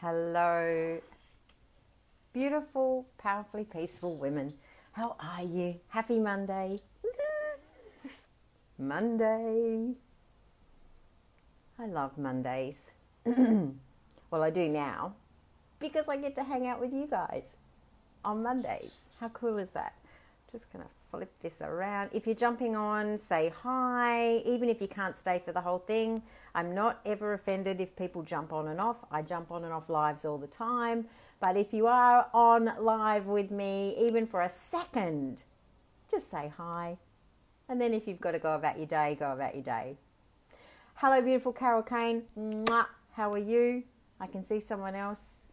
Hello, beautiful, powerfully peaceful women. How are you? Happy Monday. Monday. I love Mondays. Well, I do now because I get to hang out with you guys on Mondays. How cool is that? Just going to flip this around. If you're jumping on, say hi. Even if you can't stay for the whole thing, I'm not ever offended if people jump on and off. I jump on and off lives all the time. But if you are on live with me, even for a second, just say hi. And then if you've got to go about your day, go about your day. Hello, beautiful Carol Kane. Mwah. How are you? I can see someone else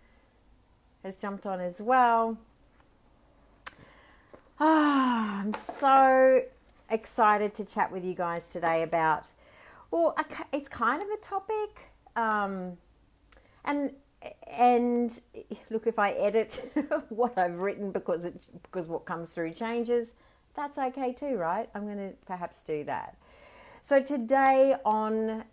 has jumped on as well. I'm so excited to chat with you guys today about, well, it's kind of a topic, and look, if I edit what I've written because what comes through changes, that's okay too, right? I'm going to perhaps do that. So today on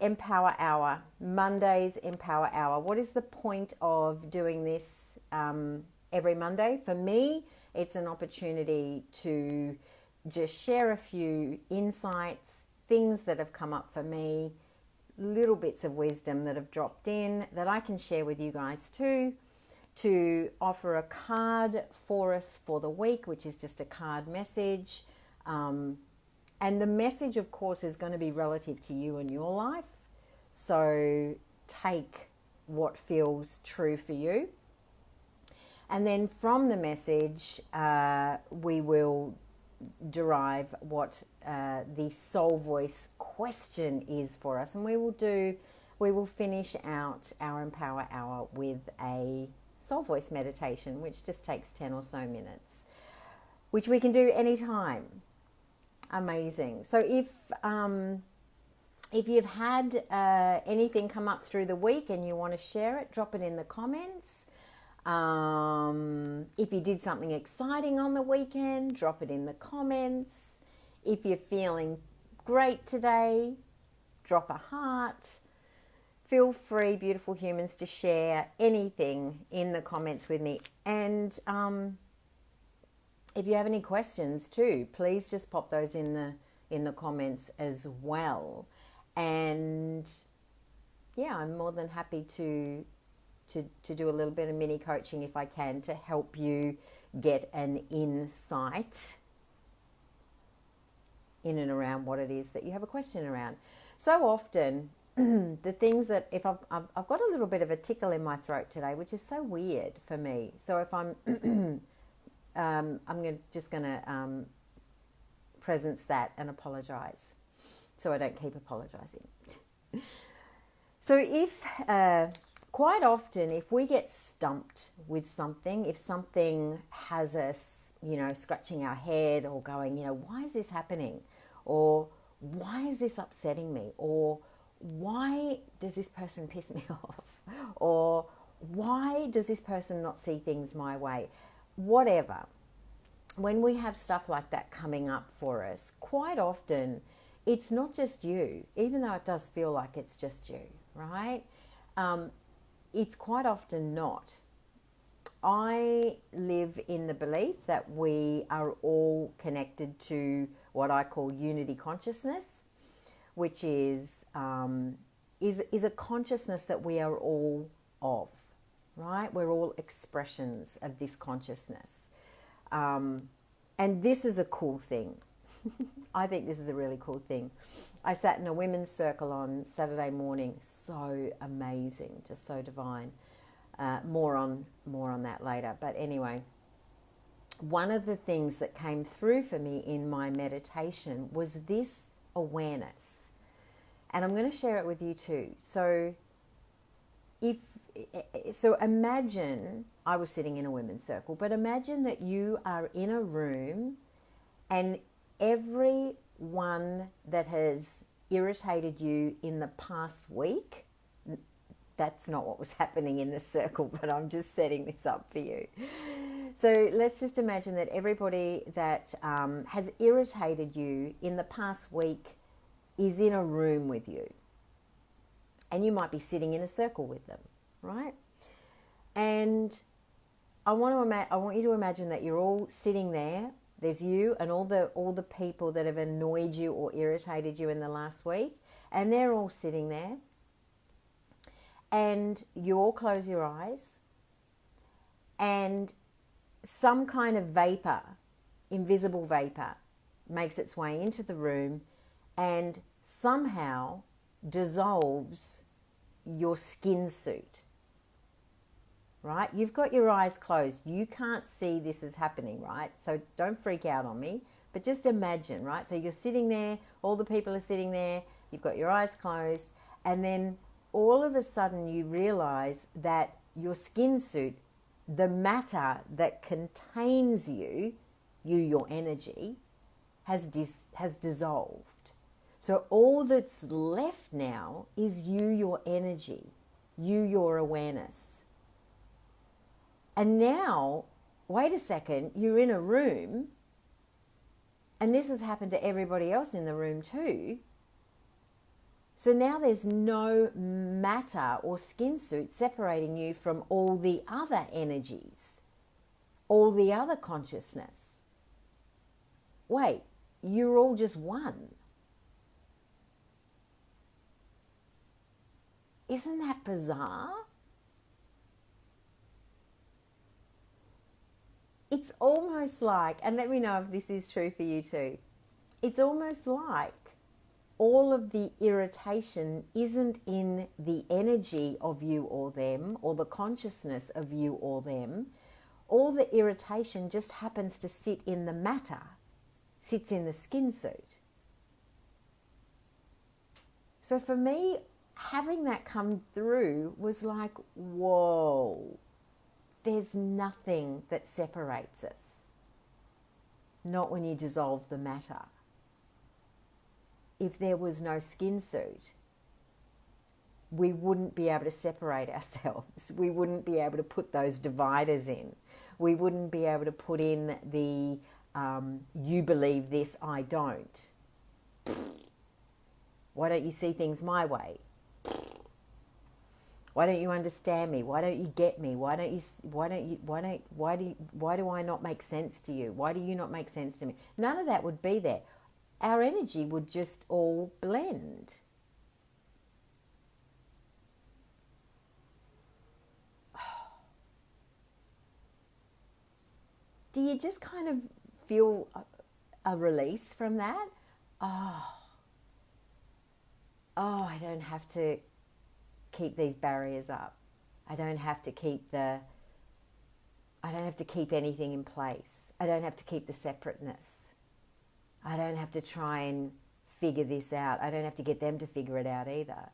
Empower Hour, Monday's Empower Hour, what is the point of doing this every Monday? For me, it's an opportunity to just share a few insights, things that have come up for me, little bits of wisdom that have dropped in that I can share with you guys too, to offer a card for us for the week, which is just a card message. And the message, of course, is going to be relative to you and your life. So take what feels true for you. And then from the message, we will derive what the soul voice question is for us. And we will finish out our Empower Hour with a soul voice meditation, which just takes 10 or so minutes, which we can do anytime. Amazing. So if you've had anything come up through the week and you want to share it, drop it in the comments. If you did something exciting on the weekend, drop it in the comments. If you're feeling great today, drop a heart. Feel free, beautiful humans, to share anything in the comments with me. And if you have any questions too, please just pop those in the comments as well. And yeah, I'm more than happy to do a little bit of mini coaching if I can, to help you get an insight in and around what it is that you have a question around. So often the things that, if I've got a little bit of a tickle in my throat today, which is so weird for me. So if I'm just going to presence that and apologize, so I don't keep apologizing. So if quite often, if we get stumped with something, if something has us, scratching our head or going, why is this happening? Or why is this upsetting me? Or why does this person piss me off? Or why does this person not see things my way? Whatever. When we have stuff like that coming up for us, quite often it's not just you, even though it does feel like it's just you, right? It's quite often not. I live in the belief that we are all connected to what I call unity consciousness, which is a consciousness that we are all of, right? We're all expressions of this consciousness. And this is a cool thing. I think this is a really cool thing. I sat in a women's circle on Saturday morning. So amazing, just so divine. More on that later. But anyway, one of the things that came through for me in my meditation was this awareness. And I'm going to share it with you too. So imagine, I was sitting in a women's circle, but imagine that you are in a room and everyone that has irritated you in the past week, that's not what was happening in the circle, but I'm just setting this up for you. So let's just imagine that everybody that has irritated you in the past week is in a room with you. And you might be sitting in a circle with them. right? And I want you to imagine that you're all sitting there. There's you and all the people that have annoyed you or irritated you in the last week, and they're all sitting there. And you all close your eyes, and some kind of vapor, invisible vapor, makes its way into the room and somehow dissolves your skin suit. Right? You've got your eyes closed. You can't see this is happening, right? So don't freak out on me, but just imagine, right? So you're sitting there, all the people are sitting there, you've got your eyes closed, and then all of a sudden you realize that your skin suit, the matter that contains you, your energy, has dissolved. So all that's left now is you, your energy, you, your awareness. And now, wait a second, you're in a room, and this has happened to everybody else in the room too. So now there's no matter or skin suit separating you from all the other energies, all the other consciousness. Wait, you're all just one. Isn't that bizarre? It's almost like, and let me know if this is true for you too, it's almost like all of the irritation isn't in the energy of you or them, or the consciousness of you or them. All the irritation just happens to sit in the matter, sits in the skin suit. So for me, having that come through was like, whoa. There's nothing that separates us. Not when you dissolve the matter. If there was no skin suit, we wouldn't be able to separate ourselves. We wouldn't be able to put those dividers in. We wouldn't be able to put in the you believe this, I don't. Why don't you see things my way? Why don't you understand me? Why don't you get me? Why do I not make sense to you? Why do you not make sense to me? None of that would be there. Our energy would just all blend. Do you just kind of feel a release from that? Oh, I don't have to keep these barriers up. I don't have to keep anything in place. I don't have to keep the separateness. I don't have to try and figure this out. I don't have to get them to figure it out either.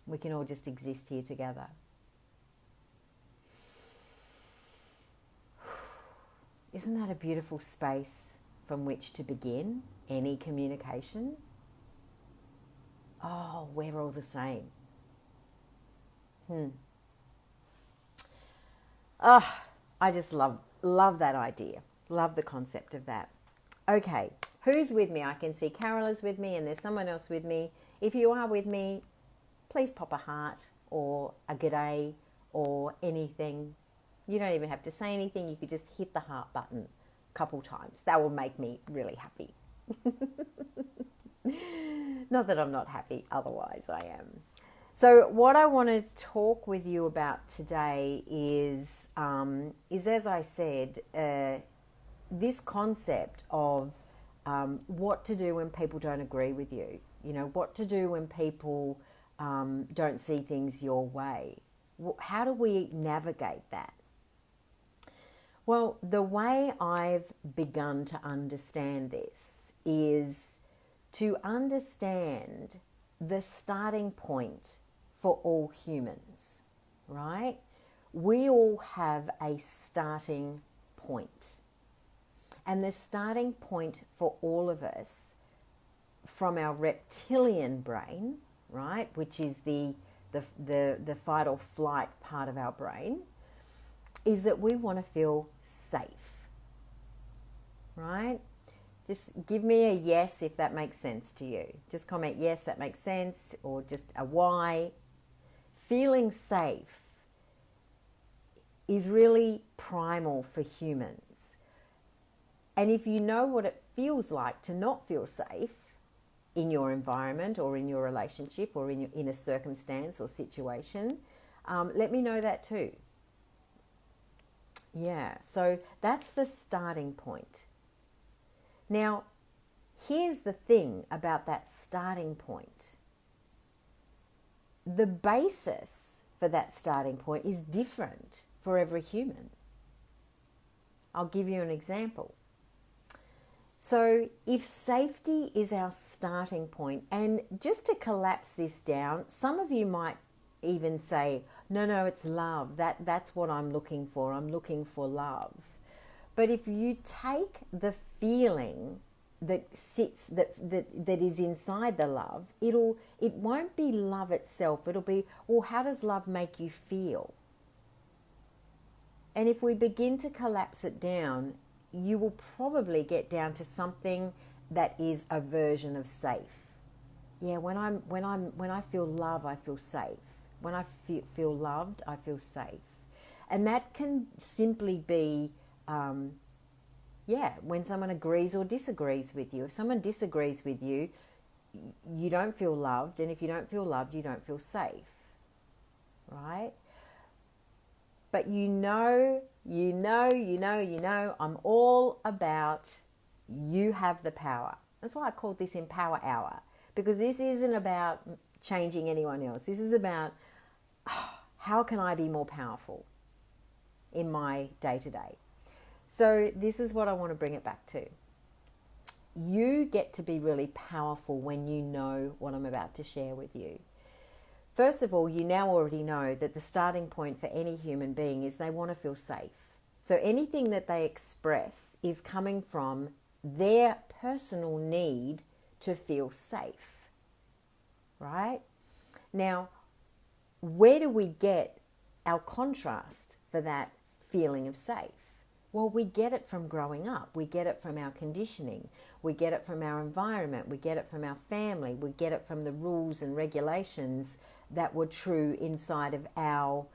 We can all just exist here together. Isn't that a beautiful space from which to begin any communication? Oh, we're all the same. Oh, I just love that idea. Love the concept of that. Okay, who's with me? I can see Carol is with me and there's someone else with me. If you are with me, please pop a heart or a g'day or anything. You don't even have to say anything. You could just hit the heart button a couple times. That will make me really happy. Not that I'm not happy, otherwise I am. So what I want to talk with you about today is as I said, this concept of what to do when people don't agree with you. You know, what to do when people don't see things your way. How do we navigate that? Well, the way I've begun to understand this is to understand the starting point for all humans, right? We all have a starting point. And the starting point for all of us from our reptilian brain, right, which is the fight or flight part of our brain, is that we want to feel safe, right? Just give me a yes if that makes sense to you. Just comment yes, that makes sense, or just a why. Feeling safe is really primal for humans. And if you know what it feels like to not feel safe in your environment or in your relationship or in a circumstance or situation, let me know that too. Yeah, so that's the starting point. Now, here's the thing about that starting point. The basis for that starting point is different for every human. I'll give you an example. So if safety is our starting point, and just to collapse this down, some of you might even say, no, it's love. That's what I'm looking for. I'm looking for love. But if you take the feeling that sits that is inside the love, it won't be love itself. It'll be, well, how does love make you feel? And if we begin to collapse it down, you will probably get down to something that is a version of safe. Yeah, when I feel love, I feel safe. When I feel loved, I feel safe. And that can simply be, when someone agrees or disagrees with you. If someone disagrees with you, you don't feel loved. And if you don't feel loved, you don't feel safe. Right? But you know, I'm all about you have the power. That's why I called this Empower Hour. Because this isn't about changing anyone else. This is about how can I be more powerful in my day-to-day. So this is what I want to bring it back to. You get to be really powerful when you know what I'm about to share with you. First of all, you now already know that the starting point for any human being is they want to feel safe. So anything that they express is coming from their personal need to feel safe, right? Now, where do we get our contrast for that feeling of safe? Well, we get it from growing up. We get it from our conditioning. We get it from our environment. We get it from our family. We get it from the rules and regulations that were true inside of our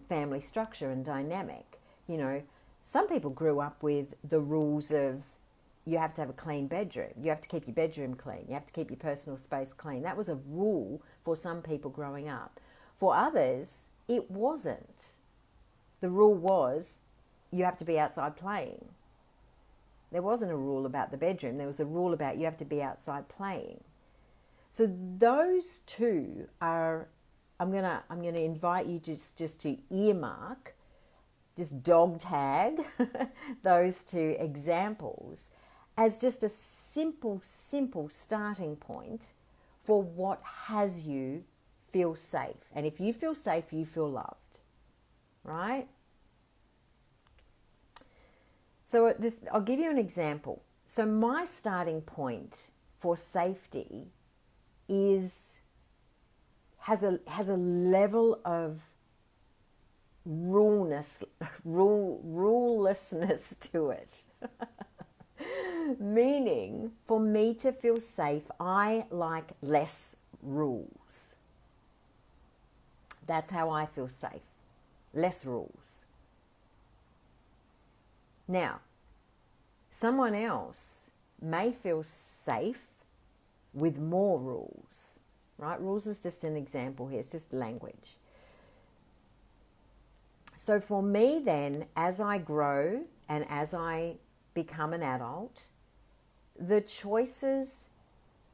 family structure and dynamic. You know, some people grew up with the rules of you have to have a clean bedroom. You have to keep your bedroom clean. You have to keep your personal space clean. That was a rule for some people growing up. For others, it wasn't. The rule was you have to be outside playing. There wasn't a rule about the bedroom. There was a rule about you have to be outside playing. So those two are, I'm gonna invite you just to earmark, just dog tag those two examples as just a simple starting point for what has you feel safe. And if you feel safe, you feel loved, right? So I'll give you an example. So my starting point for safety has a level of rulelessness to it. Meaning, for me to feel safe, I like less rules. That's how I feel safe. Less rules. Now, someone else may feel safe with more rules, right? Rules is just an example here. It's just language. So for me then, as I grow and as I become an adult, the choices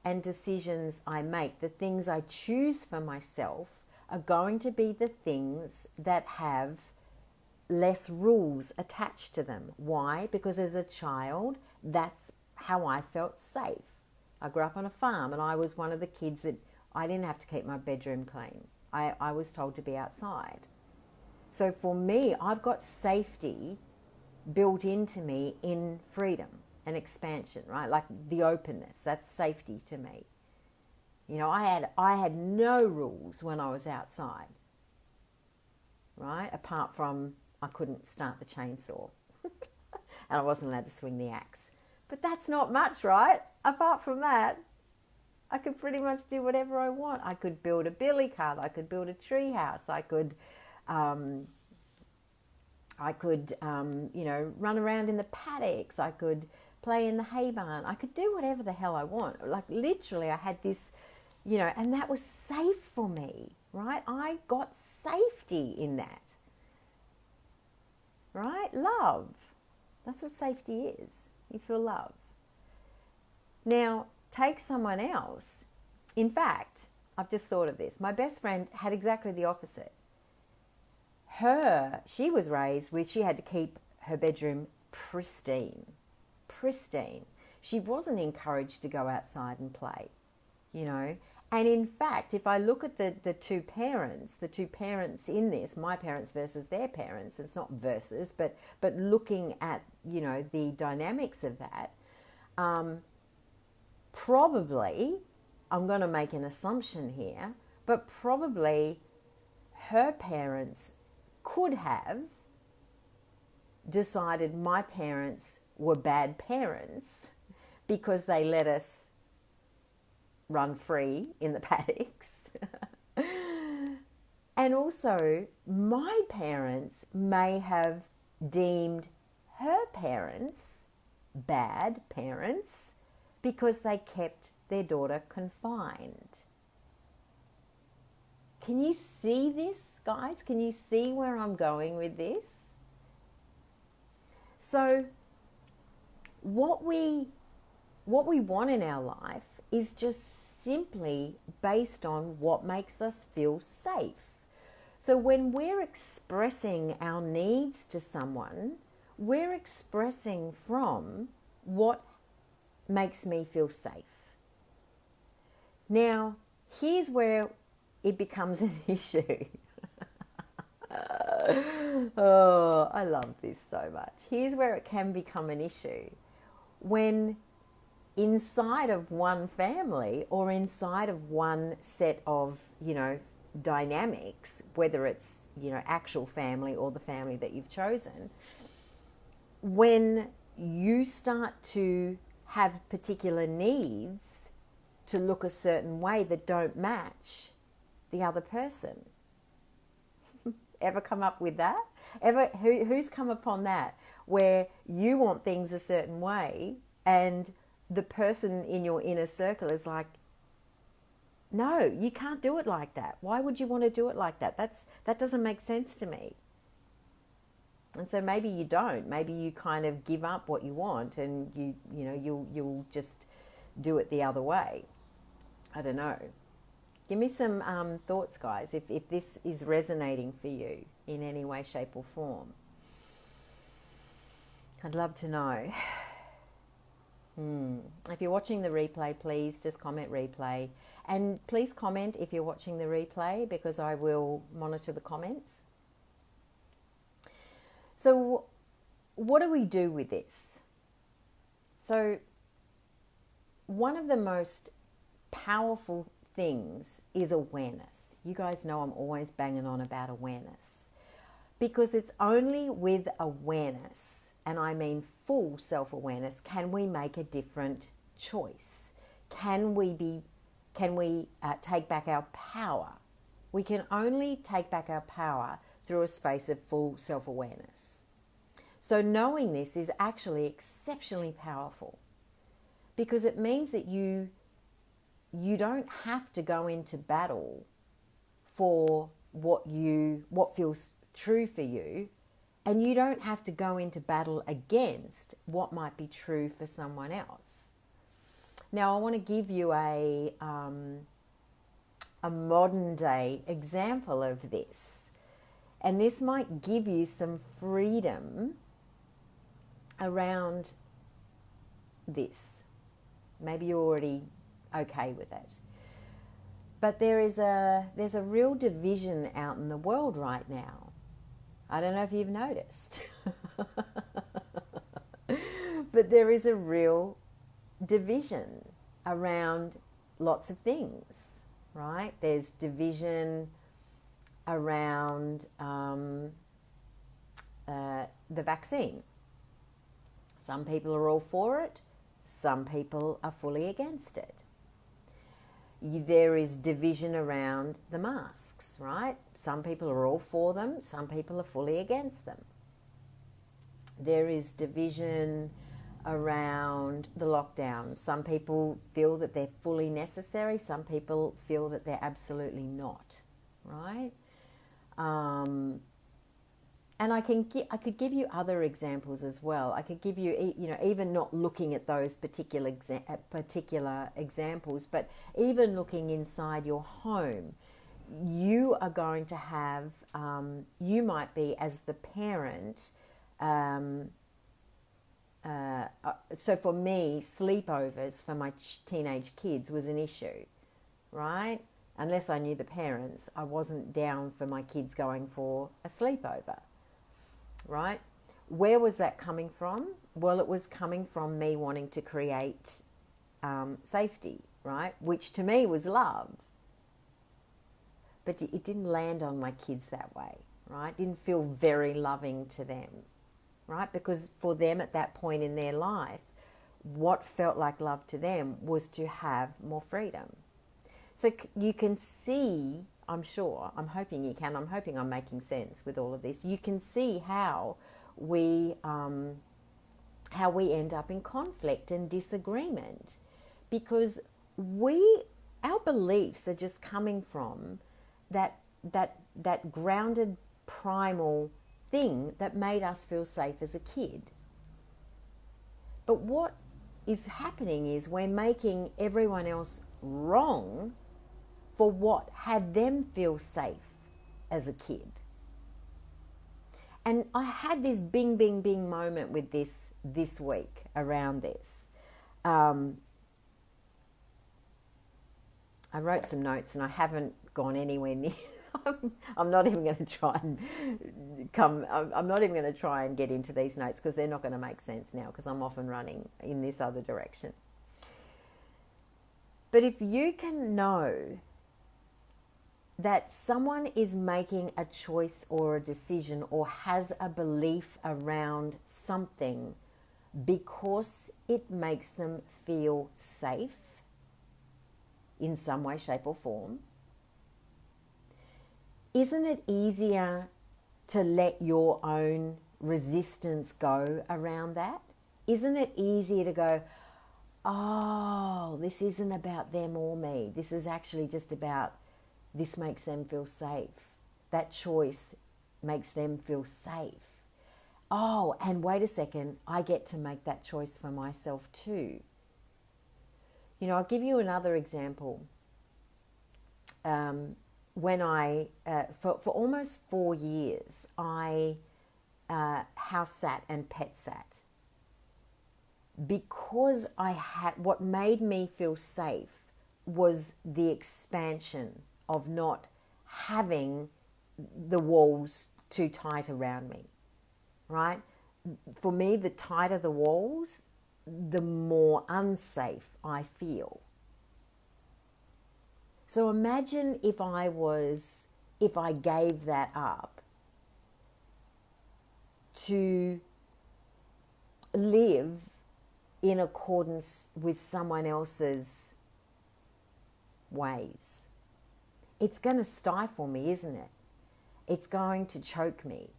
and decisions I make, the things I choose for myself, are going to be the things that have less rules attached to them. Why? Because as a child, that's how I felt safe. I grew up on a farm and I was one of the kids that I didn't have to keep my bedroom clean. I was told to be outside. So for me, I've got safety built into me in freedom and expansion, right? Like the openness, that's safety to me. You know, I had no rules when I was outside, right? Apart from I couldn't start the chainsaw and I wasn't allowed to swing the axe. But that's not much, right? Apart from that, I could pretty much do whatever I want. I could build a billy cart. I could build a tree house. I could run around in the paddocks. I could play in the hay barn. I could do whatever the hell I want. Like literally I had this, and that was safe for me, right? I got safety in that, right? Love. That's what safety is. You feel love. Now, take someone else. In fact, I've just thought of this. My best friend had exactly the opposite. She was raised with, she had to keep her bedroom pristine. She wasn't encouraged to go outside and play, And in fact, if I look at the two parents in this, my parents versus their parents, it's not versus, but looking at, the dynamics of that, probably, I'm going to make an assumption here, but probably her parents could have decided my parents were bad parents because they let us run free in the paddocks. And also, my parents may have deemed her parents bad parents because they kept their daughter confined. Can you see this, guys? Can you see where I'm going with this? So, what we want in our life is just simply based on what makes us feel safe. So when we're expressing our needs to someone, we're expressing from what makes me feel safe. Now, here's where it becomes an issue. Oh, I love this so much. Here's where it can become an issue. When inside of one family or inside of one set of, dynamics, whether it's, actual family or the family that you've chosen, when you start to have particular needs to look a certain way that don't match the other person. Ever come up with that? Who's come upon that? Where you want things a certain way and the person in your inner circle is like, no, you can't do it like that. Why would you want to do it like that? That doesn't make sense to me. And so maybe you don't. Maybe you kind of give up what you want and you'll just do it the other way. I don't know. Give me some thoughts, guys, if this is resonating for you in any way, shape or form. I'd love to know. If you're watching the replay, please just comment replay. And please comment if you're watching the replay because I will monitor the comments. So what do we do with this? So one of the most powerful things is awareness. You guys know I'm always banging on about awareness because it's only with awareness, and I mean full self-awareness, can we make a different choice? Can we take back our power? We can only take back our power through a space of full self-awareness. So knowing this is actually exceptionally powerful because it means that you don't have to go into battle for what feels true for you, and you don't have to go into battle against what might be true for someone else. Now, I want to give you a modern day example of this, and this might give you some freedom around this. Maybe you're already okay with it. But there's a real division out in the world right now. I don't know if you've noticed. But there is a real division around lots of things, right? There's division around the vaccine. Some people are all for it. Some people are fully against it. There is division around the masks, right? Some people are all for them, some people are fully against them. There is division around the lockdown. Some people feel that they're fully necessary, some people feel that they're absolutely not, right? And I could give you other examples as well. I could give you, even not looking at those particular examples, but even looking inside your home, you are going to have, you might be as the parent. So for me, sleepovers for my teenage kids was an issue, right? Unless I knew the parents, I wasn't down for my kids going for a sleepover. Right? Where was that coming from? Well, it was coming from me wanting to create safety, right? Which to me was love. But it didn't land on my kids that way, right? It didn't feel very loving to them, right? Because for them at that point in their life, what felt like love to them was to have more freedom. So you can see, I'm hoping you can, I'm hoping I'm making sense with all of this. You can see how we end up in conflict and disagreement, because our beliefs are just coming from that grounded primal thing that made us feel safe as a kid. But what is happening is we're making everyone else wrong for what had them feel safe as a kid. And I had this bing, bing, bing moment with this week around this. I wrote some notes and I haven't gone anywhere near. I'm not even going to try and I'm not even going to try and get into these notes because they're not going to make sense now because I'm off and running in this other direction. But if you can know that someone is making a choice or a decision or has a belief around something because it makes them feel safe in some way, shape, or form, isn't it easier to let your own resistance go around that? Isn't it easier to go, oh, this isn't about them or me. This is actually just about, this makes them feel safe. That choice makes them feel safe. Oh, and wait a second, I get to make that choice for myself too. I'll give you another example. When I, for almost 4 years, I house sat and pet sat. Because what made me feel safe was the expansion of not having the walls too tight around me, right? For me, the tighter the walls, the more unsafe I feel. So imagine if I gave that up to live in accordance with someone else's ways. It's going to stifle me, isn't it? It's going to choke me.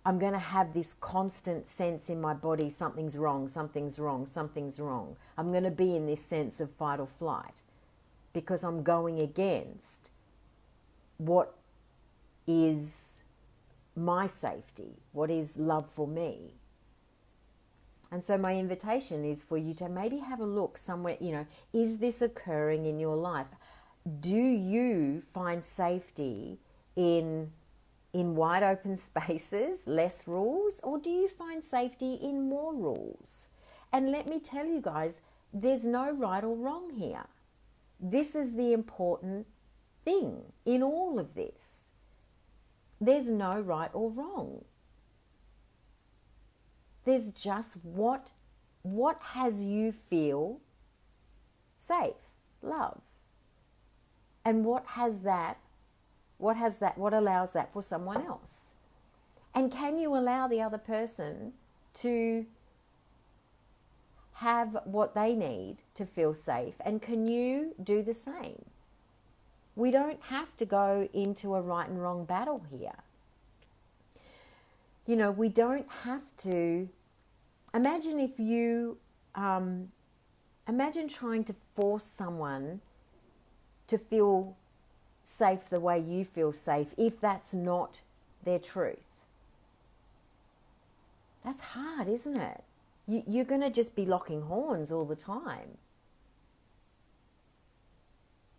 I'm going to have this constant sense in my body, something's wrong, something's wrong, something's wrong. I'm going to be in this sense of fight or flight because I'm going against what is my safety, what is love for me. And so my invitation is for you to maybe have a look somewhere, is this occurring in your life? Do you find safety in wide open spaces, less rules, or do you find safety in more rules? And let me tell you guys, there's no right or wrong here. This is the important thing in all of this. There's no right or wrong. There's just what has you feel safe, love. And what allows that for someone else? And can you allow the other person to have what they need to feel safe, and can you do the same? We don't have to go into a right and wrong battle here. You know, we don't have to. Imagine if you, imagine trying to force someone to feel safe the way you feel safe if that's not their truth. That's hard, isn't it? You're going to just be locking horns all the time.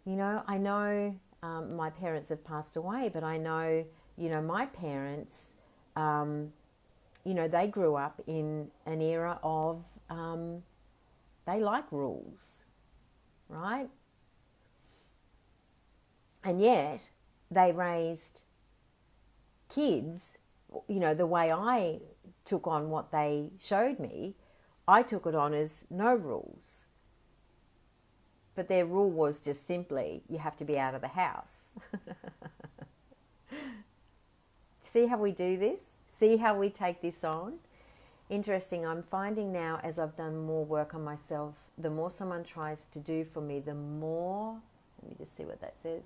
You know, I know my parents have passed away, but I know, you know, my parents, you know, they grew up in an era of, they like rules, right? And yet they raised kids, you know, the way I took on what they showed me, I took it on as no rules. But their rule was just simply, you have to be out of the house. See how we do this? See how we take this on? Interesting, I'm finding now as I've done more work on myself, the more someone tries to do for me, the more, let me just see what that says,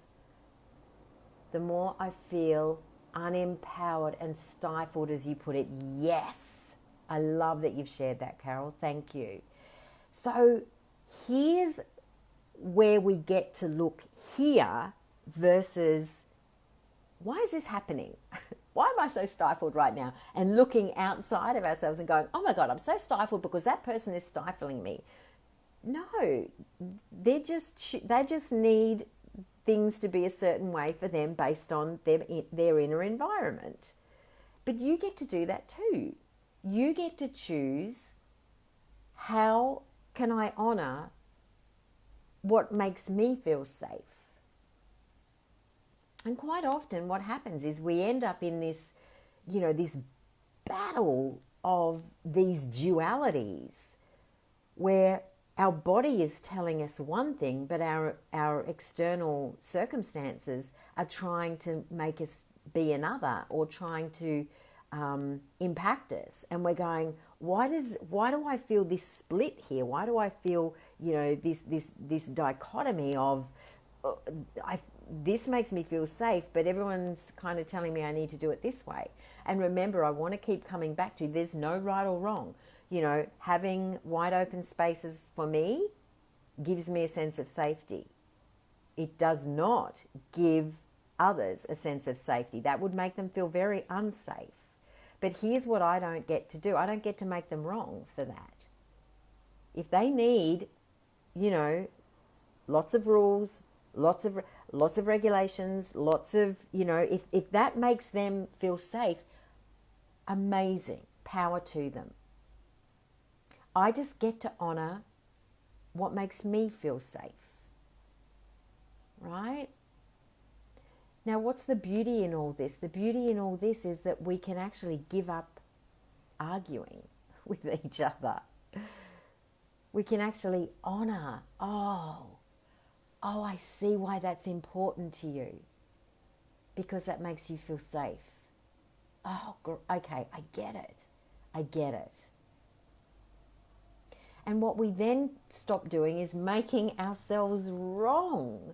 the more I feel unempowered and stifled, as you put it. Yes, I love that you've shared that, Carol. Thank you. So here's where we get to look here versus why is this happening? Why am I so stifled right now? And looking outside of ourselves and going, oh my God, I'm so stifled because that person is stifling me. No, they just need things to be a certain way for them based on their inner environment. But you get to do that too. You get to choose, how can I honor what makes me feel safe? And quite often what happens is we end up in this, you know, this battle of these dualities where our body is telling us one thing, but our external circumstances are trying to make us be another, or trying to impact us. And we're going, why do I feel this split here? Why do I feel, you know, this dichotomy of, this makes me feel safe, but everyone's kind of telling me I need to do it this way. And remember, I want to keep coming back to, there's no right or wrong. You know, having wide open spaces for me gives me a sense of safety. It does not give others a sense of safety. That would make them feel very unsafe. But here's what I don't get to do. I don't get to make them wrong for that. If they need, you know, lots of rules, lots of regulations, lots of, you know, if that makes them feel safe, amazing, power to them. I just get to honor what makes me feel safe, right? Now, what's the beauty in all this? The beauty in all this is that we can actually give up arguing with each other. We can actually honor, oh, I see why that's important to you, because that makes you feel safe. Oh, okay, I get it. And what we then stop doing is making ourselves wrong.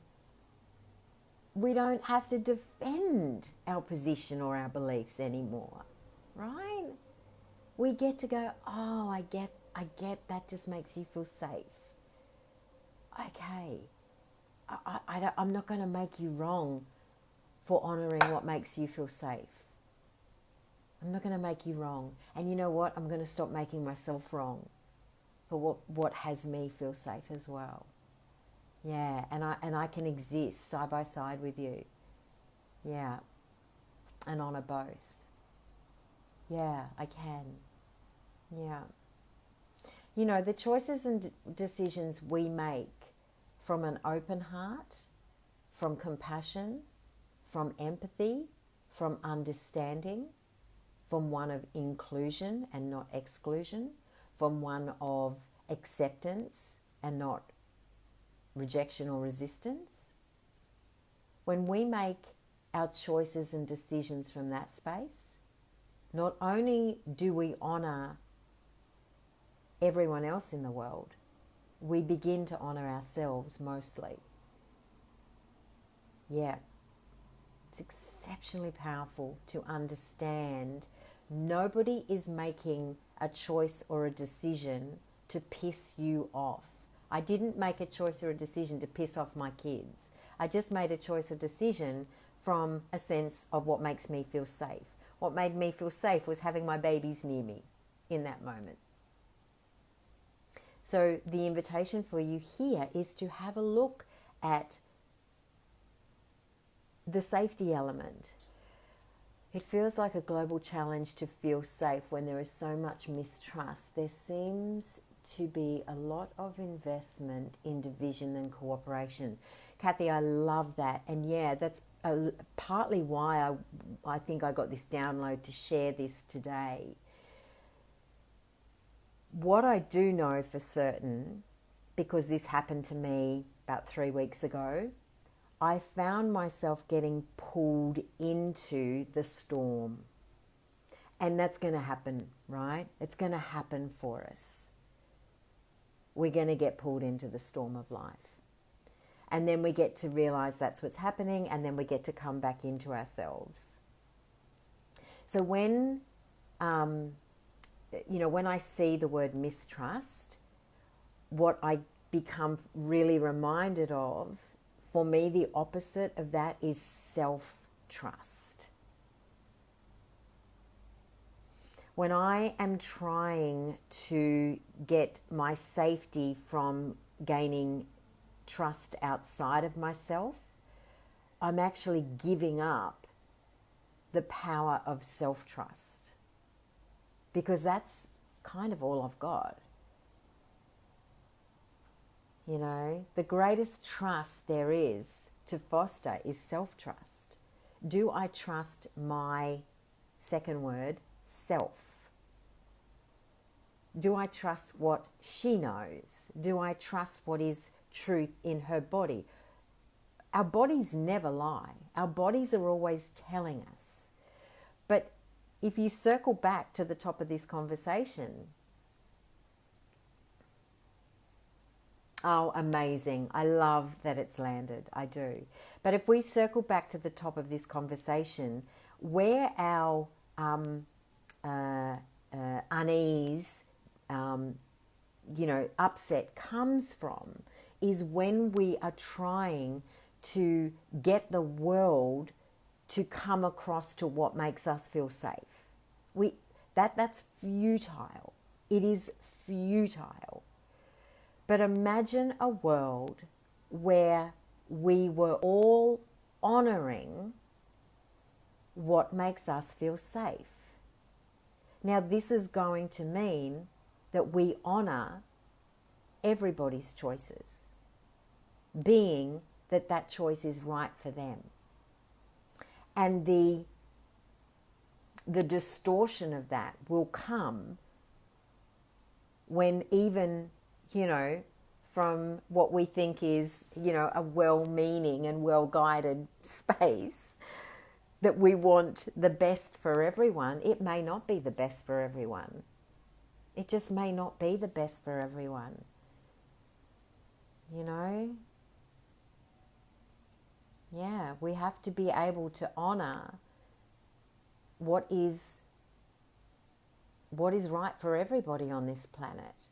We don't have to defend our position or our beliefs anymore, right? We get to go, oh, I get that just makes you feel safe. Okay, I'm not going to make you wrong for honouring what makes you feel safe. I'm not going to make you wrong. And you know what? I'm going to stop making myself wrong for what has me feel safe as well. Yeah, and I can exist side by side with you. Yeah, and honour both. Yeah, I can. Yeah. You know, the choices and decisions we make from an open heart, from compassion, from empathy, from understanding, from one of inclusion and not exclusion, from one of acceptance and not rejection or resistance. When we make our choices and decisions from that space, not only do we honour everyone else in the world. We begin to honor ourselves mostly. Yeah. It's exceptionally powerful to understand nobody is making a choice or a decision to piss you off. I didn't make a choice or a decision to piss off my kids. I just made a choice or decision from a sense of what makes me feel safe. What made me feel safe was having my babies near me in that moment. So the invitation for you here is to have a look at the safety element. It feels like a global challenge to feel safe when there is so much mistrust. There seems to be a lot of investment in division and cooperation. Kathy, I love that. And yeah, that's partly why I think I got this download to share this today. What I do know for certain, because this happened to me about 3 weeks ago, I found myself getting pulled into the storm. And that's going to happen, right? It's going to happen for us. We're going to get pulled into the storm of life. And then we get to realize that's what's happening, and then we get to come back into ourselves. So when I see the word mistrust, what I become really reminded of, for me, the opposite of that is self-trust. When I am trying to get my safety from gaining trust outside of myself, I'm actually giving up the power of self-trust, because that's kind of all I've got. You know, the greatest trust there is to foster is self-trust. Do I trust my, second word, self? Do I trust what she knows? Do I trust what is truth in her body? Our bodies never lie. Our bodies are always telling us. But if you circle back to the top of this conversation, oh, amazing. I love that it's landed. I do. But if we circle back to the top of this conversation, where our unease, upset comes from is when we are trying to get the world to come across to what makes us feel safe. That's futile. It is futile. But imagine a world where we were all honoring what makes us feel safe. Now, this is going to mean that we honor everybody's choices, being that choice is right for them. And the distortion of that will come when even, from what we think is, a well-meaning and well-guided space, that we want the best for everyone, it may not be the best for everyone. It just may not be the best for everyone. Yeah, we have to be able to honor what is right for everybody on this planet.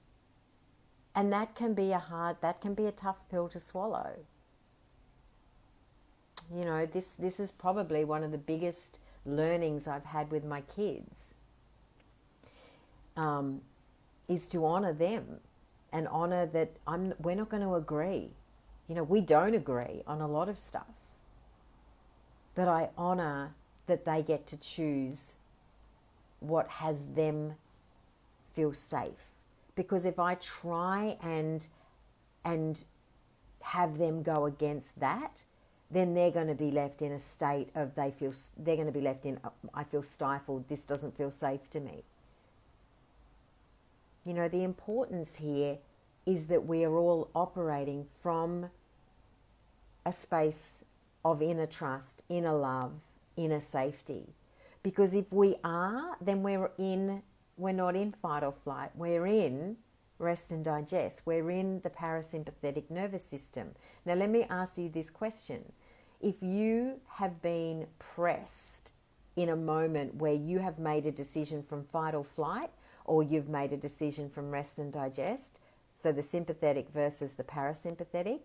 And that can be a tough pill to swallow. This is probably one of the biggest learnings I've had with my kids, is to honor them and honor that we're not going to agree. We don't agree on a lot of stuff. But I honor that they get to choose what has them feel safe. Because if I try and have them go against that, then they're going to be left in a state of they're going to be left in, I feel stifled, this doesn't feel safe to me. The importance here is that we are all operating from a space of inner trust, inner love, inner safety. Because if we are, then we're not in fight or flight. We're in rest and digest. We're in the parasympathetic nervous system. Now, let me ask you this question. If you have been pressed in a moment where you have made a decision from fight or flight, or you've made a decision from rest and digest, so the sympathetic versus the parasympathetic,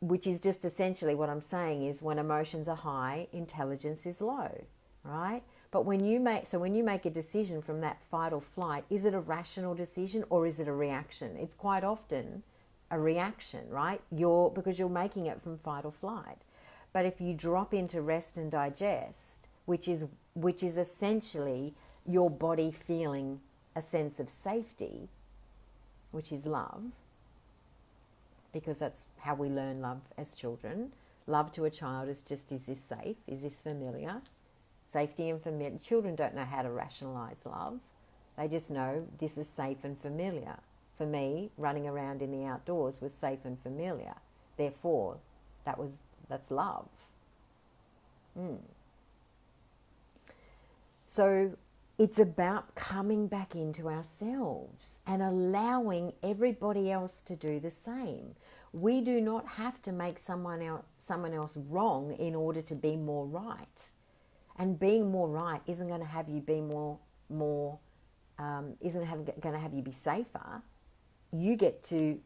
which is just essentially what I'm saying is when emotions are high, intelligence is low, right? But when you make a decision from that fight or flight, is it a rational decision or is it a reaction? It's quite often a reaction, right? Because you're making it from fight or flight. But if you drop into rest and digest, which is essentially your body feeling a sense of safety, which is love, because that's how we learn love as children. Love to a child is just, is this safe? Is this familiar? Safety and familiar. Children don't know how to rationalize love. They just know this is safe and familiar. For me, running around in the outdoors was safe and familiar. Therefore, that's love. So it's about coming back into ourselves and allowing everybody else to do the same. We do not have to make someone else wrong in order to be more right. And being more right isn't going to have you be isn't going to have you be safer. You get to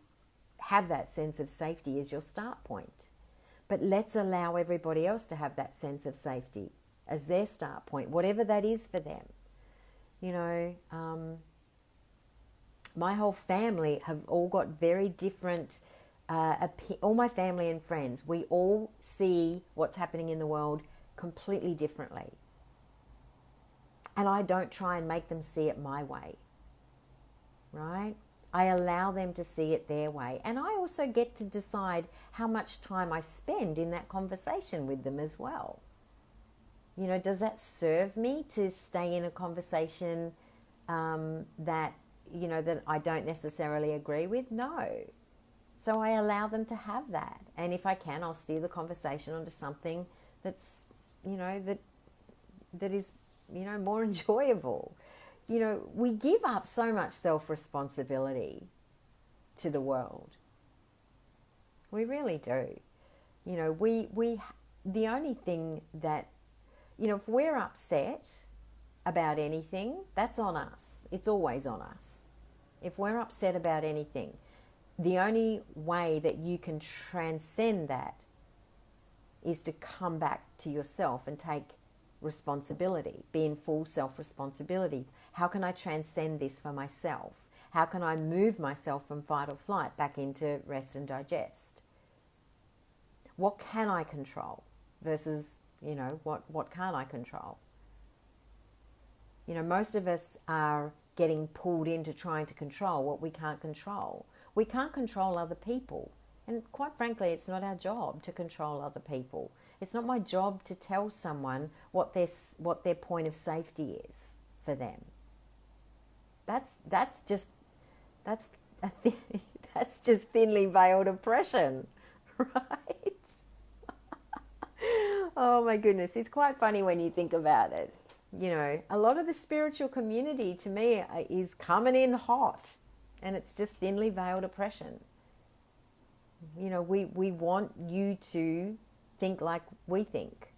have that sense of safety as your start point. But let's allow everybody else to have that sense of safety as their start point, whatever that is for them. You know, my whole family have all got very different, all my family and friends, we all see what's happening in the world completely differently. And I don't try and make them see it my way, right? I allow them to see it their way. And I also get to decide how much time I spend in that conversation with them as well. You know, does that serve me to stay in a conversation that I don't necessarily agree with? No. So I allow them to have that. And if I can, I'll steer the conversation onto something that's, that is, more enjoyable. You know, we give up so much self-responsibility to the world. We really do. You know, the only thing that, if we're upset about anything, that's on us. It's always on us. If we're upset about anything, the only way that you can transcend that is to come back to yourself and take responsibility, be in full self-responsibility. How can I transcend this for myself? How can I move myself from fight or flight back into rest and digest? What can I control versus, what can't I control? Most of us are getting pulled into trying to control what we can't control. We can't control other people. And quite frankly, it's not our job to control other people. It's not my job to tell someone what their point of safety is for them. That's just thinly veiled oppression, right? Oh my goodness, it's quite funny when you think about it. A lot of the spiritual community to me is coming in hot, and it's just thinly veiled oppression. We want you to think like we think.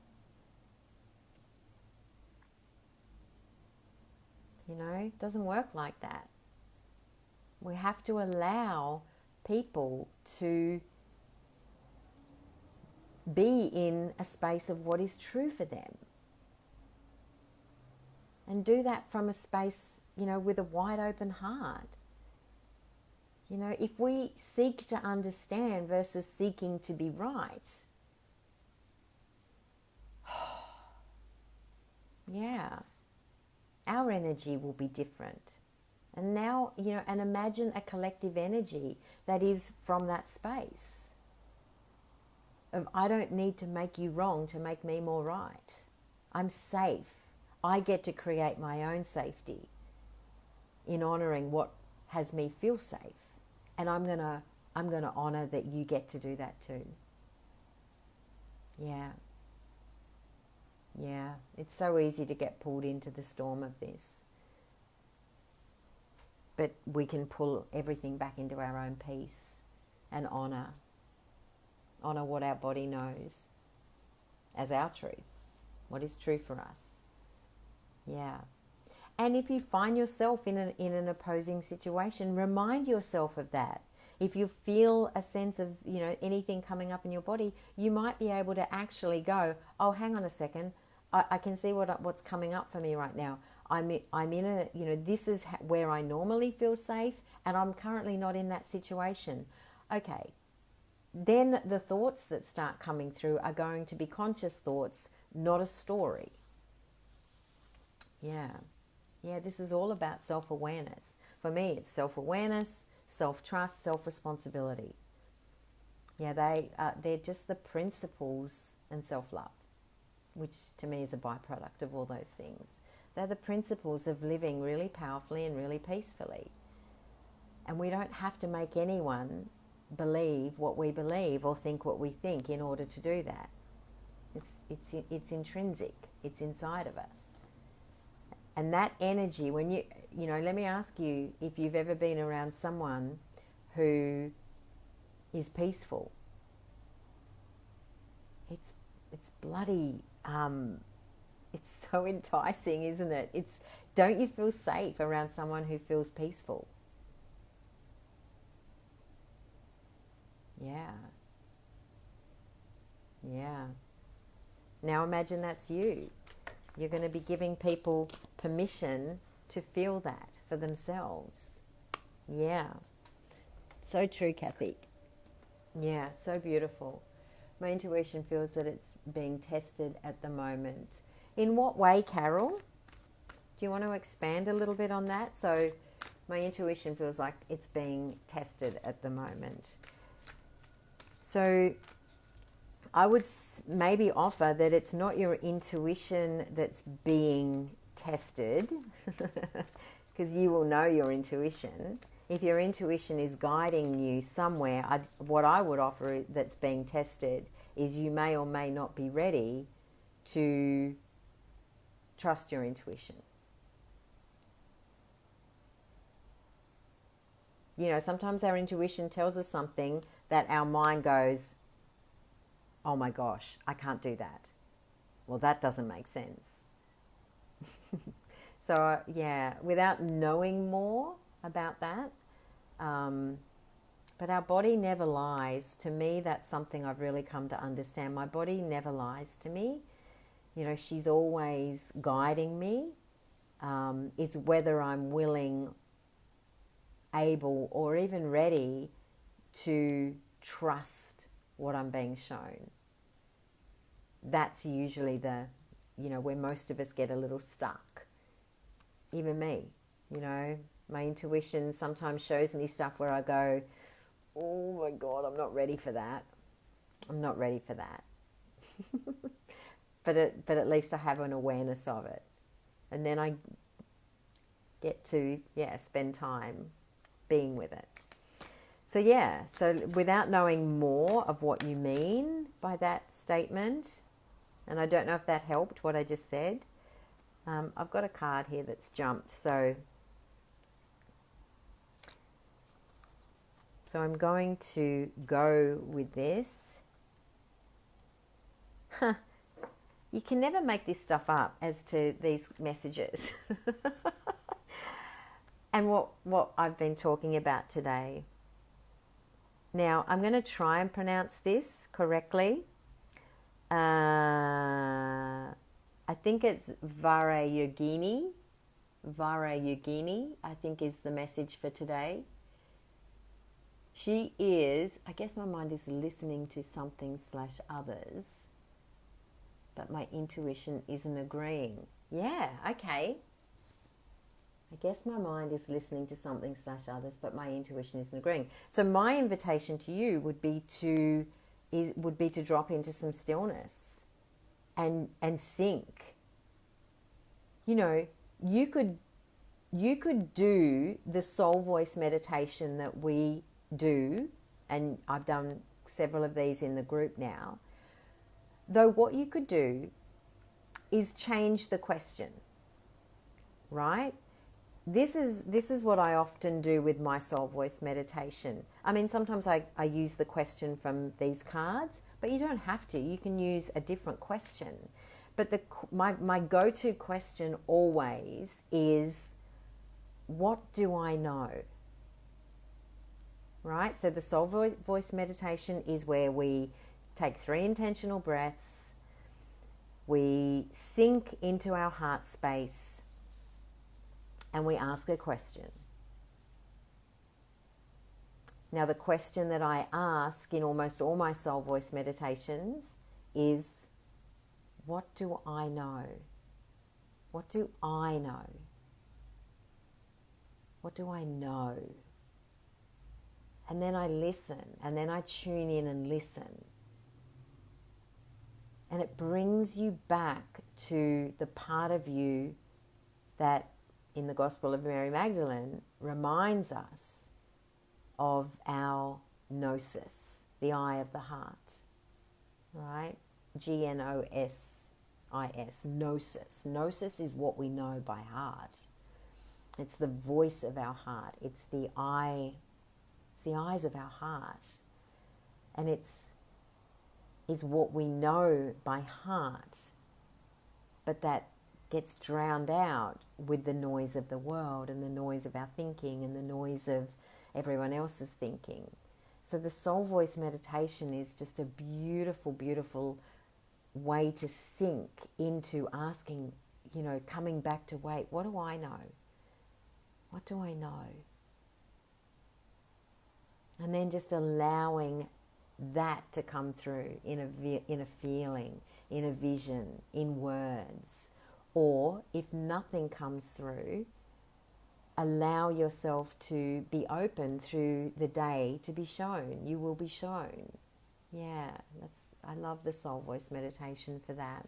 It doesn't work like that. We have to allow people to be in a space of what is true for them. And do that from a space, with a wide open heart. If we seek to understand versus seeking to be right, yeah, our energy will be different. And now, and imagine a collective energy that is from that space of, I don't need to make you wrong to make me more right. I'm safe. I get to create my own safety in honoring what has me feel safe. And I'm gonna honor that you get to do that too. Yeah. Yeah. It's so easy to get pulled into the storm of this. but we can pull everything back into our own peace and honor what our body knows as our truth, what is true for us. Yeah. And if you find yourself in an opposing situation, remind yourself of that. If you feel a sense of, anything coming up in your body, you might be able to actually go, oh, hang on a second, I can see what's coming up for me right now. I'm in a, this is where I normally feel safe, and I'm currently not in that situation. Okay. Then the thoughts that start coming through are going to be conscious thoughts, not a story. Yeah. Yeah, this is all about self-awareness. For me, it's self-awareness, self-trust, self-responsibility. Yeah, they're just the principles, and self-love, which to me is a byproduct of all those things. They're the principles of living really powerfully and really peacefully. And we don't have to make anyone believe what we believe or think what we think in order to do that. It's intrinsic. It's inside of us. And that energy, when let me ask you if you've ever been around someone who is peaceful. It's bloody, it's so enticing, isn't it? Don't you feel safe around someone who feels peaceful? Yeah. Yeah. Now imagine that's you. You're going to be giving people permission to feel that for themselves. Yeah. So true, Kathy. Yeah, so beautiful. My intuition feels that it's being tested at the moment. In what way, Carol? Do you want to expand a little bit on that? So my intuition feels like it's being tested at the moment. So I would maybe offer that it's not your intuition that's being tested, because you will know your intuition. If your intuition is guiding you somewhere, what I would offer that's being tested is you may or may not be ready to trust your intuition. Sometimes our intuition tells us something that our mind goes, oh my gosh, I can't do that. Well, that doesn't make sense. So, without knowing more about that, but our body never lies. To me, that's something I've really come to understand. My body never lies to me. She's always guiding me. It's whether I'm willing, able, or even ready to trust what I'm being shown. That's usually where most of us get a little stuck. Even me, my intuition sometimes shows me stuff where I go, oh my God, I'm not ready for that. I'm not ready for that. But at least I have an awareness of it. And then I get to, spend time being with it. So without knowing more of what you mean by that statement, and I don't know if that helped, what I just said, I've got a card here that's jumped, so I'm going to go with this. You can never make this stuff up as to these messages. And what I've been talking about today. Now, I'm going to try and pronounce this correctly. I think it's Vajrayogini. Vajrayogini, I think, is the message for today. She is, I guess my mind is listening to something / others, but my intuition isn't agreeing. Yeah, okay. I guess my mind is listening to something / others, but my intuition isn't agreeing. So my invitation to you would be to drop into some stillness and sink. You could do the soul voice meditation that we do, and I've done several of these in the group now. Though what you could do is change the question, right? this is what I often do with my soul voice meditation. I mean, sometimes I use the question from these cards, but you don't have to. You can use a different question. But my go-to question always is, what do I know? Right? So the soul voice meditation is where we take 3 intentional breaths, we sink into our heart space, and we ask a question. Now, the question that I ask in almost all my soul voice meditations is, what do I know? What do I know? What do I know? And then I listen, and then I tune in and listen. And it brings you back to the part of you that in the Gospel of Mary Magdalene reminds us of our gnosis, the eye of the heart, right? Gnosis, gnosis. Gnosis is what we know by heart. It's the voice of our heart. It's the eyes of our heart. And it's what we know by heart, but that gets drowned out with the noise of the world and the noise of our thinking and the noise of everyone else's thinking. So the soul voice meditation is just a beautiful, beautiful way to sink into asking, coming back to, wait, what do I know? What do I know? And then just allowing that to come through in a feeling, in a vision, in words. Or if nothing comes through, allow yourself to be open through the day to be shown. You will be shown. Yeah, I love the soul voice meditation for that.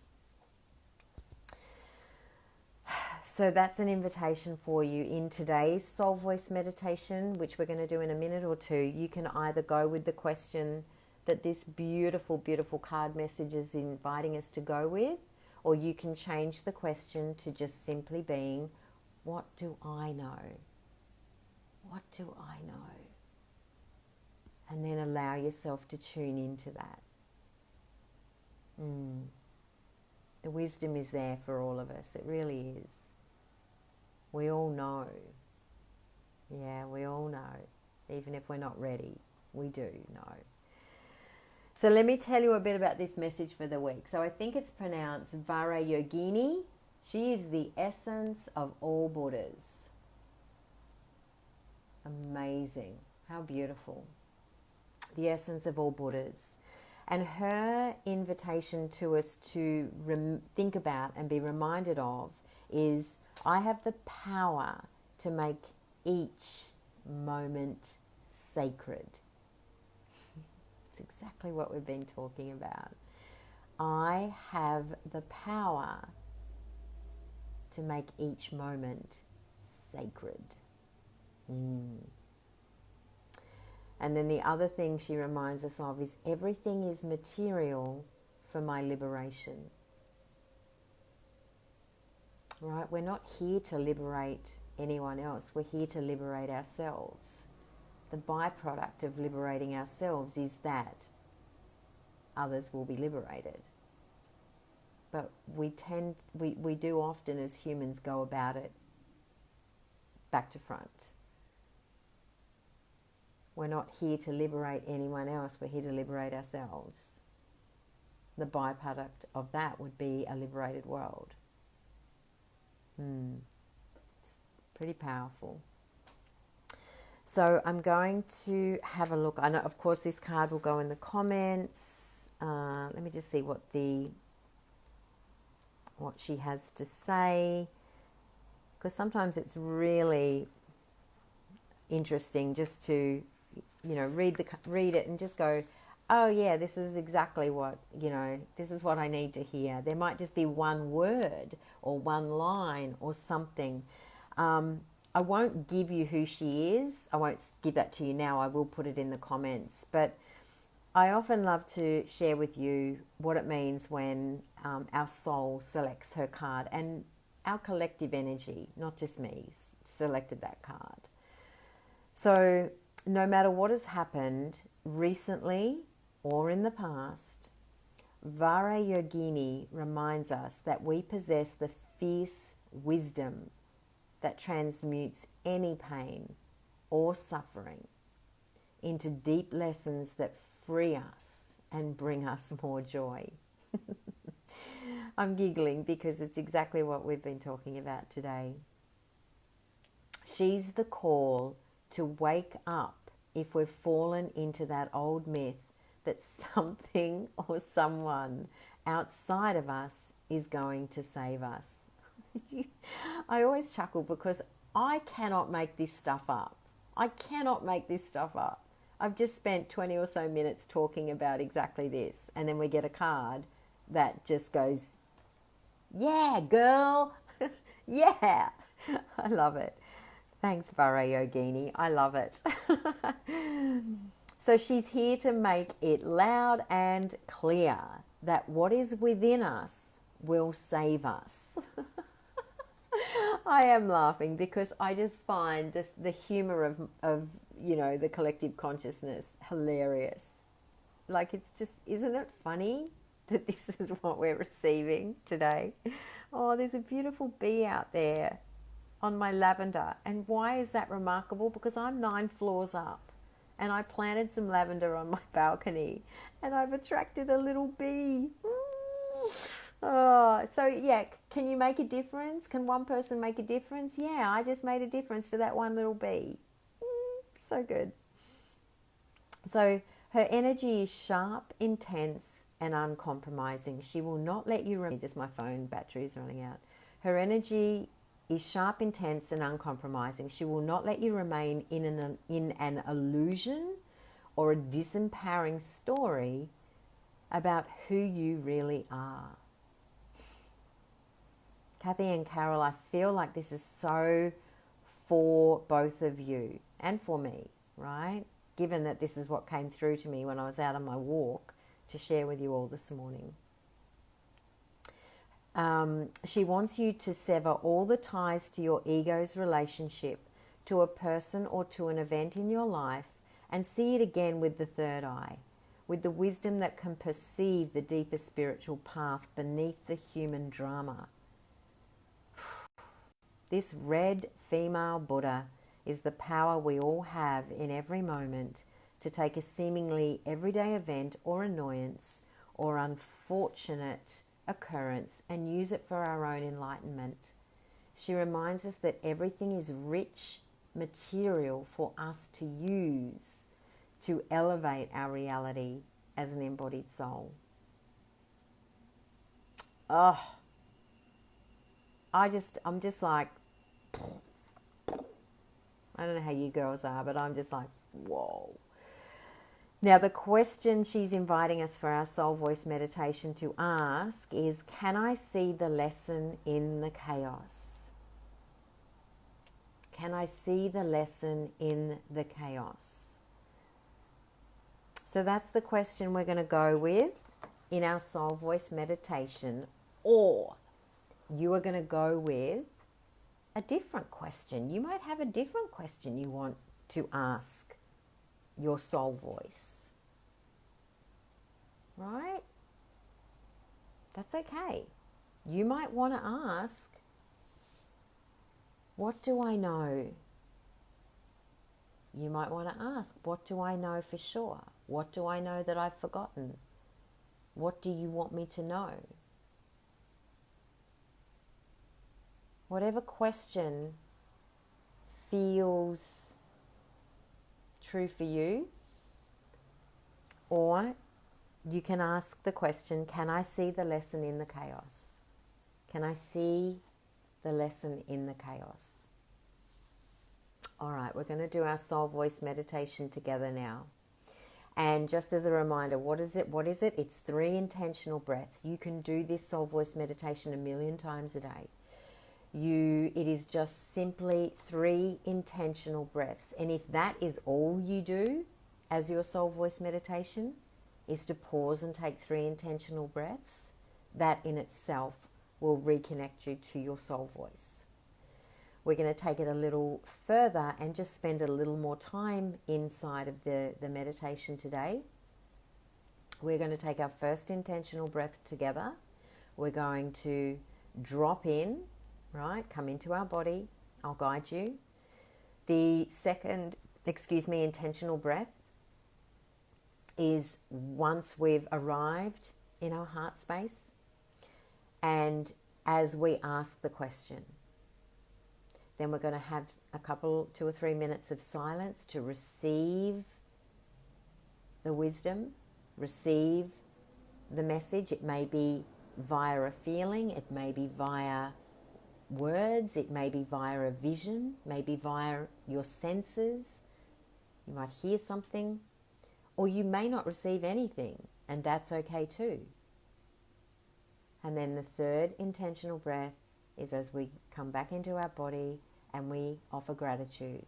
So that's an invitation for you in today's soul voice meditation, which we're going to do in a minute or two. You can either go with the question that this beautiful, beautiful card message is inviting us to go with, or you can change the question to just simply being, what do I know? What do I know? And then allow yourself to tune into that. The wisdom is there for all of us. It really is. We all know. Yeah, we all know. Even if we're not ready, we do know. So let me tell you a bit about this message for the week. So I think it's pronounced Vajrayogini. She is the essence of all Buddhas. Amazing. How beautiful. The essence of all Buddhas. And her invitation to us to think about and be reminded of is, I have the power to make each moment sacred. It's exactly what we've been talking about. I have the power to make each moment sacred. And then the other thing she reminds us of is, everything is material for my liberation. Right? We're not here to liberate anyone else. We're here to liberate ourselves. The byproduct of liberating ourselves is that others will be liberated. But we do often as humans go about it back to front. We're not here to liberate anyone else. We're here to liberate ourselves. The byproduct of that would be a liberated world. It's pretty powerful. So I'm going to have a look. I know, of course, this card will go in the comments. Let me just see what she has to say, because sometimes it's really interesting just to read it and just go, oh yeah, this is exactly what, this is what I need to hear. There might just be one word or one line or something. I won't give you who she is. I won't give that to you now. I will put it in the comments. But I often love to share with you what it means when our soul selects her card. And our collective energy, not just me, selected that card. So no matter what has happened recently or in the past, Vajrayogini reminds us that we possess the fierce wisdom that transmutes any pain or suffering into deep lessons that free us and bring us more joy. I'm giggling because it's exactly what we've been talking about today. She's the call to wake up if we've fallen into that old myth that something or someone outside of us is going to save us. I always chuckle because I cannot make this stuff up. I cannot make this stuff up. I've just spent 20 or so minutes talking about exactly this, and then we get a card that just goes, yeah, girl. Yeah. I love it. Thanks, Vajrayogini. I love it. So she's here to make it loud and clear that what is within us will save us. I am laughing because I just find the humor of the collective consciousness hilarious. Like, it's just, isn't it funny that this is what we're receiving today? Oh, there's a beautiful bee out there on my lavender. And why is that remarkable? Because I'm 9 floors up and I planted some lavender on my balcony and I've attracted a little bee. Oh, so yeah, can you make a difference? Can one person make a difference? Yeah, I just made a difference to that one little bee. So good. So her energy is sharp, intense, and uncompromising. She will not let you just my phone battery is running out. Her energy is sharp, intense, and uncompromising. She will not let you remain in an illusion or a disempowering story about who you really are. Kathy and Carol, I feel like this is so for both of you and for me, right? Given that this is what came through to me when I was out on my walk to share with you all this morning. She wants you to sever all the ties to your ego's relationship to a person or to an event in your life and see it again with the third eye, with the wisdom that can perceive the deeper spiritual path beneath the human drama. This red female Buddha is the power we all have in every moment to take a seemingly everyday event or annoyance or unfortunate occurrence and use it for our own enlightenment. She reminds us that everything is rich material for us to use to elevate our reality as an embodied soul. Oh, I'm just like, I don't know how you girls are, but I'm just like, whoa. Now, the question she's inviting us for our soul voice meditation to ask is, can I see the lesson in the chaos? Can I see the lesson in the chaos? So that's the question we're going to go with in our soul voice meditation, or you are going to go with a different question. You might have a different question you want to ask your soul voice, right? That's okay. You might want to ask, what do I know? You might want to ask, what do I know for sure? What do I know that I've forgotten? What do you want me to know? Whatever question feels true for you, or you can ask the question, can I see the lesson in the chaos? Can I see the lesson in the chaos? All right, we're going to do our soul voice meditation together now. And just as a reminder, what is it? It's 3 intentional breaths. You can do this soul voice meditation 1,000,000 times a day. It is just simply 3 intentional breaths. And if that is all you do as your soul voice meditation, is to pause and take 3 intentional breaths, that in itself will reconnect you to your soul voice. We're going to take it a little further and just spend a little more time inside of the meditation today. We're going to take our first intentional breath together. We're going to drop in, right? Come into our body. I'll guide you. The second, intentional breath is once we've arrived in our heart space and as we ask the question. Then we're going to have a couple, 2 or 3 minutes of silence to receive the wisdom, receive the message. It may be via a feeling, it may be via words, it may be via a vision, maybe via your senses. You might hear something, or you may not receive anything, and that's okay too. And then the third intentional breath is as we come back into our body and we offer gratitude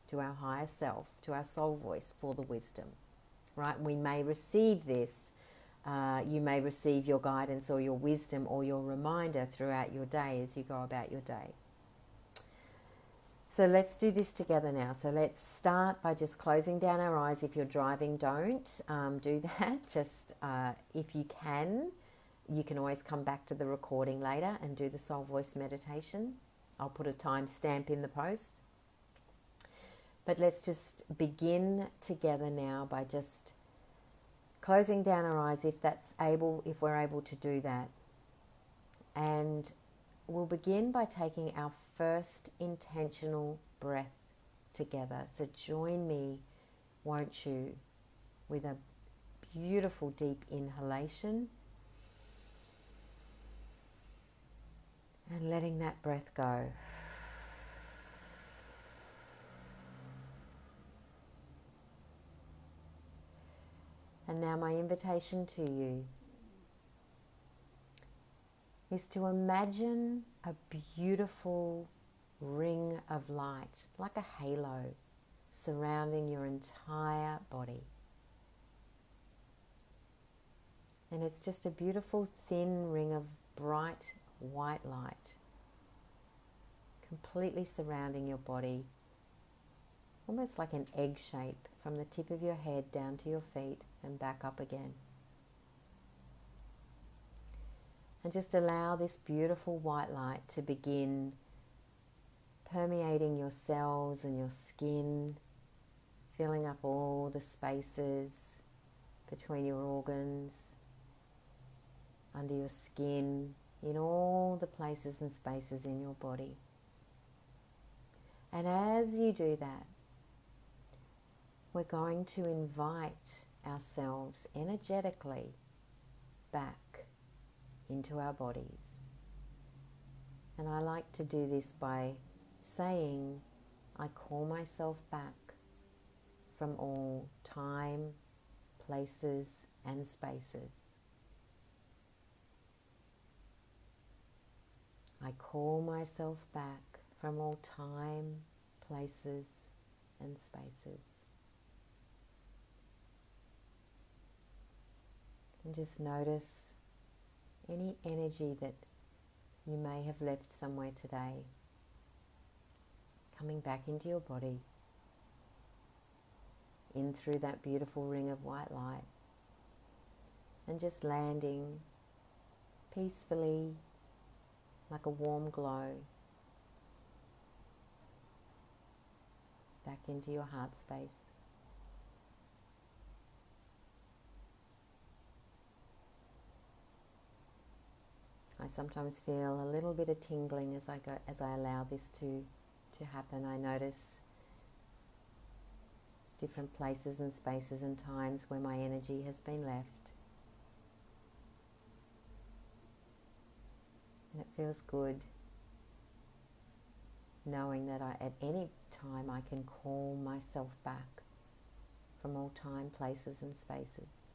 to our higher self, to our soul voice for the wisdom, right? We may receive this. You may receive your guidance or your wisdom or your reminder throughout your day as you go about your day. So let's do this together now. So let's start by just closing down our eyes. If you're driving, don't do that. Just if you can always come back to the recording later and do the soul voice meditation. I'll put a timestamp in the post. But let's just begin together now by just closing down our eyes if we're able to do that. And we'll begin by taking our first intentional breath together. So join me, won't you, with a beautiful deep inhalation and letting that breath go. And now my invitation to you is to imagine a beautiful ring of light, like a halo, surrounding your entire body. And it's just a beautiful thin ring of bright white light, completely surrounding your body, almost like an egg shape from the tip of your head down to your feet and back up again. And just allow this beautiful white light to begin permeating your cells and your skin, filling up all the spaces between your organs, under your skin, in all the places and spaces in your body. And as you do that, we're going to invite ourselves energetically back into our bodies. And I like to do this by saying, I call myself back from all time, places, and spaces. I call myself back from all time, places, and spaces. And just notice any energy that you may have left somewhere today, coming back into your body, in through that beautiful ring of white light, and just landing peacefully, like a warm glow, back into your heart space. I sometimes feel a little bit of tingling as I allow this to happen. I notice different places and spaces and times where my energy has been left. And it feels good knowing that at any time I can call myself back from all time, places and spaces.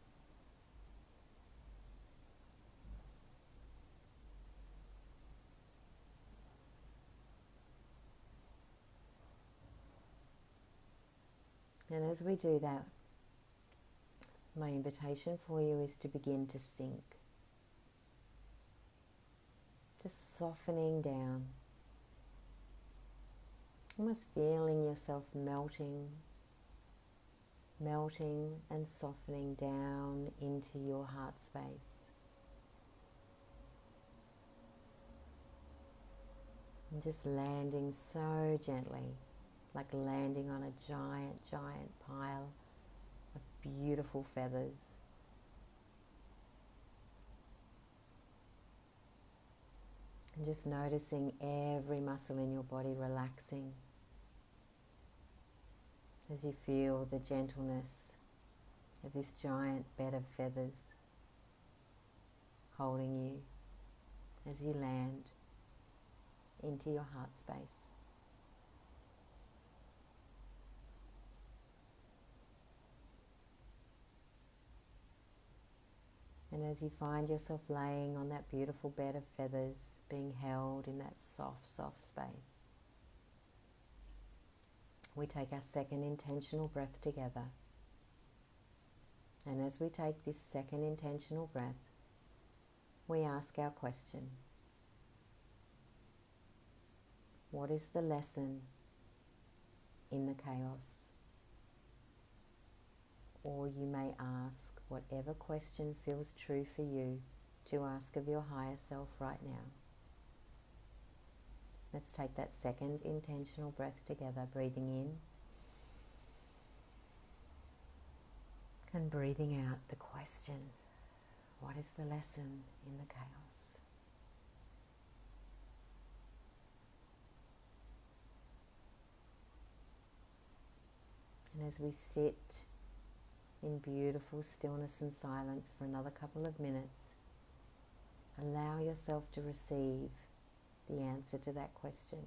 And as we do that, my invitation for you is to begin to sink. just softening down, almost feeling yourself melting and softening down into your heart space. And just landing so gently, like landing on a giant, giant pile of beautiful feathers. And just noticing every muscle in your body relaxing as you feel the gentleness of this giant bed of feathers holding you as you land into your heart space. And as you find yourself laying on that beautiful bed of feathers, being held in that soft, soft space, we take our second intentional breath together. And as we take this second intentional breath, we ask our question: what is the lesson in the chaos? Or you may ask whatever question feels true for you to ask of your higher self right now. Let's take that second intentional breath together, breathing in and breathing out the question: what is the lesson in the chaos? And as we sit in beautiful stillness and silence for another couple of minutes, allow yourself to receive the answer to that question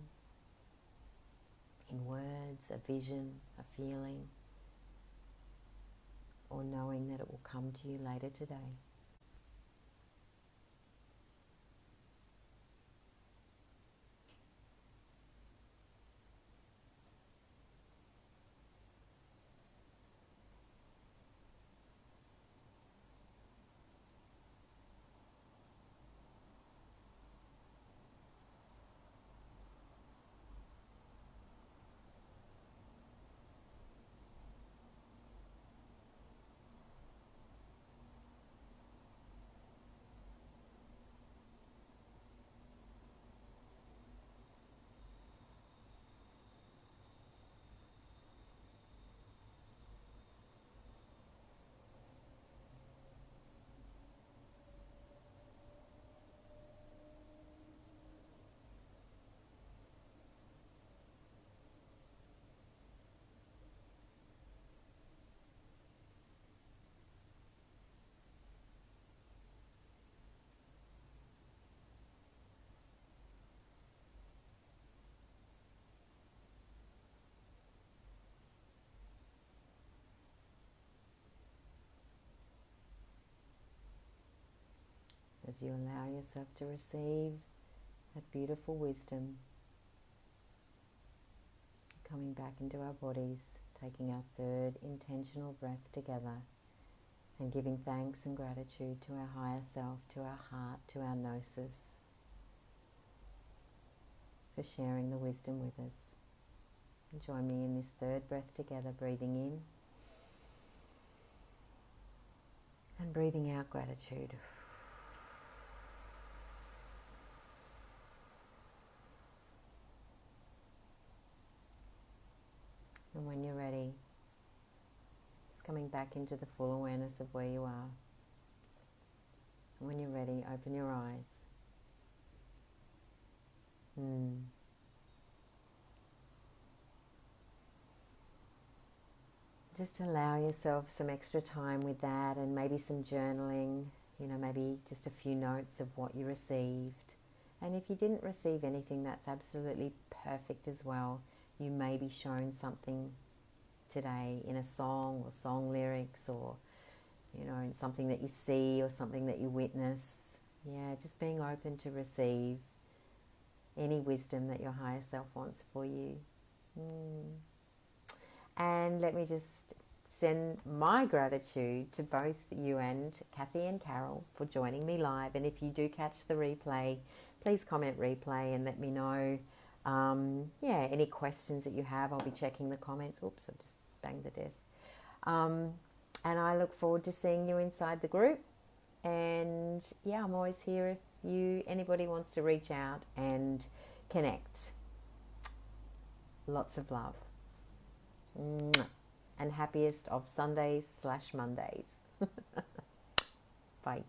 in words, a vision, a feeling, or knowing that it will come to you later today. As you allow yourself to receive that beautiful wisdom, coming back into our bodies, taking our third intentional breath together, and giving thanks and gratitude to our higher self, to our heart, to our gnosis, for sharing the wisdom with us. And join me in this third breath together, breathing in and breathing out gratitude. And when you're ready, just coming back into the full awareness of where you are. And when you're ready, open your eyes. Just allow yourself some extra time with that, and maybe some journaling, maybe just a few notes of what you received. And if you didn't receive anything, that's absolutely perfect as well. You may be shown something today in a song or song lyrics, or in something that you see or something that you witness. Yeah, just being open to receive any wisdom that your higher self wants for you. And let me just send my gratitude to both you and Kathy and Carol for joining me live. And if you do catch the replay, please comment replay and let me know, any questions that you have. I'll be checking the comments. Oops, I just banged the desk. And I look forward to seeing you inside the group. And yeah, I'm always here if anybody wants to reach out and connect. Lots of love. Mwah. And happiest of Sundays/Mondays. Bye.